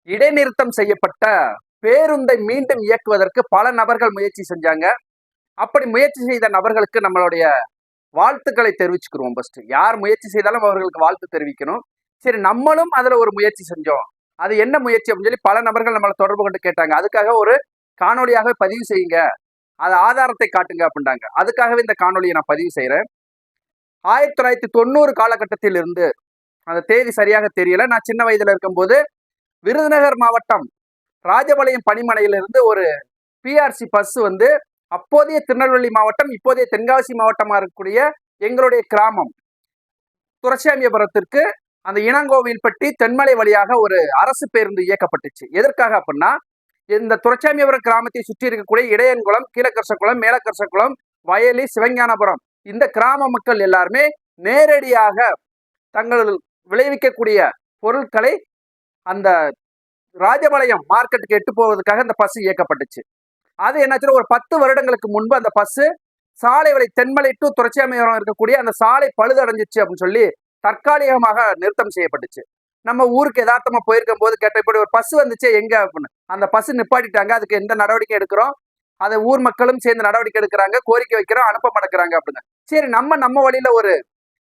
இடைநிறுத்தம் செய்யப்பட்ட பேருந்தை மீண்டும் இயக்குவதற்கு பல நபர்கள் முயற்சி செஞ்சாங்க. அப்படி முயற்சி செய்த நபர்களுக்கு நம்மளுடைய வாழ்த்துக்களை தெரிவிச்சுக்கிறோம். ஃபர்ஸ்ட் யார் முயற்சி செய்தாலும் அவர்களுக்கு வாழ்த்து தெரிவிக்கணும். சரி, நம்மளும் அதுல ஒரு முயற்சி செஞ்சோம். அது என்ன முயற்சி அப்படின்னு சொல்லி பல நபர்கள் நம்மளை தொடர்பு கொண்டு கேட்டாங்க. அதுக்காக ஒரு காணொலியாக பதிவு செய்யுங்க, அது ஆதாரத்தை காட்டுங்க அப்படின்றாங்க. அதுக்காகவே இந்த காணொலியை நான் பதிவு செய்யறேன். 1990 காலகட்டத்தில் இருந்து, அந்த தேதி சரியாக தெரியல, நான் சின்ன வயதுல இருக்கும்போது விருதுநகர் மாவட்டம் ராஜபாளையம் பணிமனையிலிருந்து ஒரு பிஆர்சி பஸ் வந்து அப்போதைய திருநெல்வேலி மாவட்டம், இப்போதைய தென்காசி மாவட்டமா இருக்கக்கூடிய எங்களுடைய கிராமம் துரைசாமியபுரத்திற்கு அந்த இளங்கோவில்பட்டி தென்மலை வழியாக ஒரு அரசு பேருந்து இயக்கப்பட்டுச்சு. எதற்காக அப்படின்னா, இந்த துரைசாமியபுரம் கிராமத்தை சுற்றி இருக்கக்கூடிய இடையன்குளம், கீழக்கரசகுளம், மேலக்கரசகுளம், வயலி, சிவஞானபுரம் இந்த கிராம மக்கள் எல்லாருமே நேரடியாக தங்கள் விளைவிக்கக்கூடிய பொருட்களை அந்த ராஜபாளையம் மார்க்கெட்டுக்கு எட்டு போவதற்காக அந்த பஸ் இயக்கப்பட்டுச்சு. அது என்னாச்சு, ஒரு 10 வருடங்களுக்கு முன்பு அந்த பஸ் சாலை வழி தென்மலை டு துரைசாமியபுரம் இருக்கக்கூடிய அந்த சாலை பழுதடைஞ்சிச்சு அப்படின்னு சொல்லி தற்காலிகமாக நிறுத்தம் செய்யப்பட்டுச்சு. நம்ம ஊருக்கு யதார்த்தமா போயிருக்கும் போது கேட்ட, இப்படி ஒரு பஸ் வந்துச்சு எங்க அப்படின்னு. அந்த பஸ் நிப்பாட்டிட்டாங்க, அதுக்கு எந்த நடவடிக்கை எடுக்கிறோம், அதை ஊர் மக்களும் சேர்ந்து நடவடிக்கை எடுக்கிறாங்க, கோரிக்கை வைக்கிறோம், அனுப்ப மாட்டேங்கிறாங்க அப்படிங்க. சரி, நம்ம வழியில ஒரு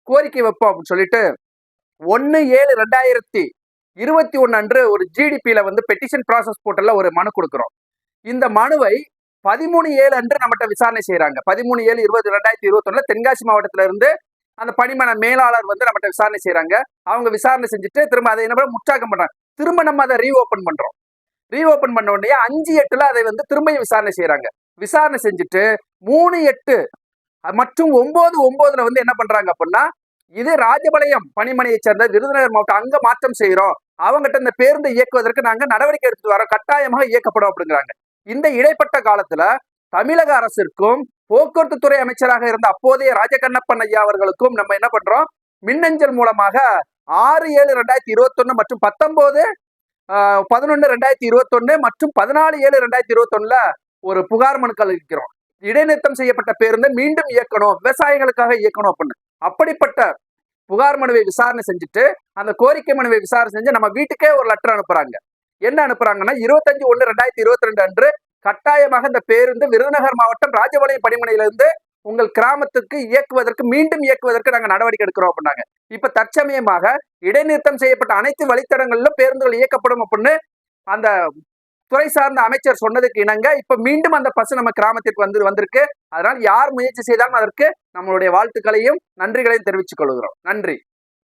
கோரிக்கை வைப்போம் அப்படின்னு சொல்லிட்டு 1/7/2021 அன்று ஒரு ஜிடிபியில வந்து பெட்டிஷன் ப்ராசஸ் போர்ட்டல்ல ஒரு மனு கொடுக்கிறோம். இந்த மனுவை 13/7 அன்று நம்மகிட்ட விசாரணை செய்யறாங்க. 13/7/2021 தென்காசி மாவட்டத்தில இருந்து அந்த பணிமனை மேலாளர் வந்து நம்மகிட்ட விசாரணை செய்யறாங்க. அவங்க விசாரணை செஞ்சுட்டு திரும்ப அதை என்ன முற்றாக்கம் பண்றாங்க. திரும்ப நம்ம அதை ரீஓபன் பண்றோம். ரீஓபன் பண்ண உடனே 5/8 அதை வந்து திரும்பியும் விசாரணை செய்யறாங்க. விசாரணை செஞ்சுட்டு 3/8 மற்றும் 9/9 வந்து என்ன பண்றாங்க அப்படின்னா, இது ராஜபாளையம் பணிமனையை சேர்ந்த விருதுநகர் மாவட்டம், அங்க மாற்றம் செய்யறோம், அவங்ககிட்ட இந்த பேருந்தை இயக்குவதற்கு நாங்க நடவடிக்கை எடுத்துட்டு வரோம், கட்டாயமாக இயக்கப்படும் அப்படிங்கிறாங்க. இந்த இடைப்பட்ட காலத்துல தமிழக அரசிற்கும் போக்குவரத்து துறை அமைச்சராக இருந்த அப்போதைய ராஜகண்ணப்பன் ஐயா அவர்களுக்கும் நம்ம என்ன பண்றோம், மின்னஞ்சல் மூலமாக 6/7/2021 மற்றும் 19/11/2021 மற்றும் 14/7/2021 ஒரு புகார் மனுக்கள் இருக்கிறோம். இடைநிறுத்தம் செய்யப்பட்ட பேருந்தை மீண்டும் இயக்கணும், விவசாயிகளுக்காக இயக்கணும் அப்படின்னு. அப்படிப்பட்ட புகார் மனுவை விசாரணை செஞ்சுட்டு அந்த கோரிக்கை மனுவை விசாரணை செஞ்சு நம்ம வீட்டுக்கே ஒரு லெட்டர் அனுப்புறாங்க. என்ன அனுப்புறாங்கன்னா, 25/1/2022 அன்று கட்டாயமாக இந்த பேருந்து விருதுநகர் மாவட்டம் ராஜபாளையம் பணிமனையிலிருந்து உங்கள் கிராமத்துக்கு மீண்டும் இயக்குவதற்கு நாங்கள் நடவடிக்கை எடுக்கிறோம் அப்படின்னாங்க. இப்ப தற்சமயமாக இடைநிறுத்தம் செய்யப்பட்ட அனைத்து வழித்தடங்களிலும் பேருந்துகள் இயக்கப்படும் அப்படின்னு அந்த துறை சார்ந்த அமைச்சர் சொன்னதுக்கு இணங்க இப்ப மீண்டும் அந்த பஸ் நம்ம கிராமத்திற்கு வந்திருக்கு. அதனால் யார் முயற்சி செய்தாலும் அதற்கு நம்மளுடைய வாழ்த்துக்களையும் நன்றிகளையும் தெரிவித்துக் கொள்கிறோம். நன்றி.